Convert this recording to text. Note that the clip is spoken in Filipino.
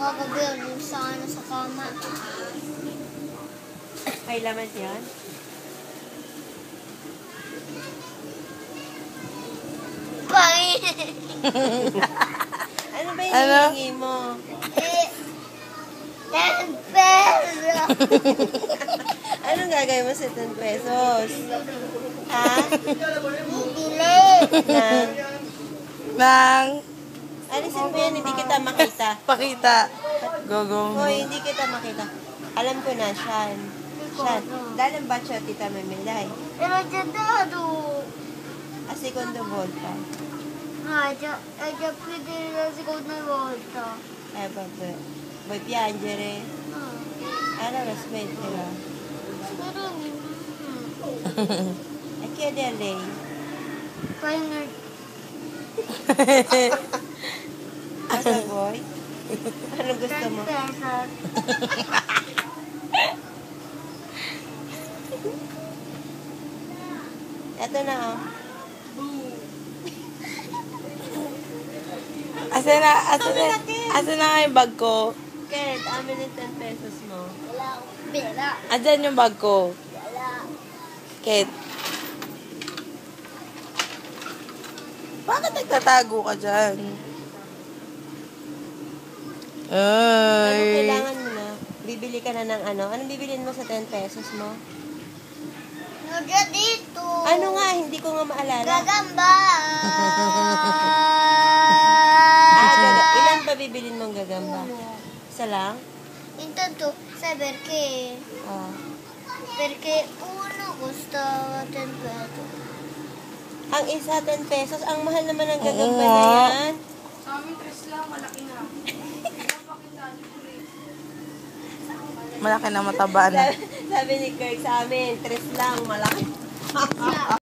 Kagabi yung sa kama. May laman yan? Bye! Ano ba yung hinihingi mo? 10 pesos! Anong gagawin mo sa 10 pesos? Ha? Bibili! Nang? Alisin mo yan, hindi kita makita. Pakita. Gogong. Hoy, hindi kita makita. Alam ko na, Shan. Shan. Dalang ba siya, tita Memilay? Pero dyan dado. Secondo volta. Già più della seconda volta. Vabbè. Vuoi piangere? Allora smettila. Pero E chiedi a lei. poi Cosa vuoi? Ano gusto mo? 10 pesos. Ito na, oh. Asa na nga yung bag ko? Kenneth, amin yung 10 pesos mo. Wala akong pera. Andyan yung bag ko. Wala. Kate. Bakit nagtatago ka dyan? Ano Ay. kailangan mo na? Bibili ka na ng ano? Anong bibilin mo sa 10 pesos mo? Nudya dito. Ano nga? Hindi ko nga maalala. Gagamba. Ilan pa bibilin mong gagamba? Uno. Isa lang? Intanto, sai perché? Oh. Perché uno costava 10 pesos. Ang isa 10 pesos. Ang mahal naman ng gagamba Oo na nga. yan. Sa amin, 3 lang, malaki na. Malaki na mataba na. Sabi ni Kirk sa amin, 3 lang, malaki.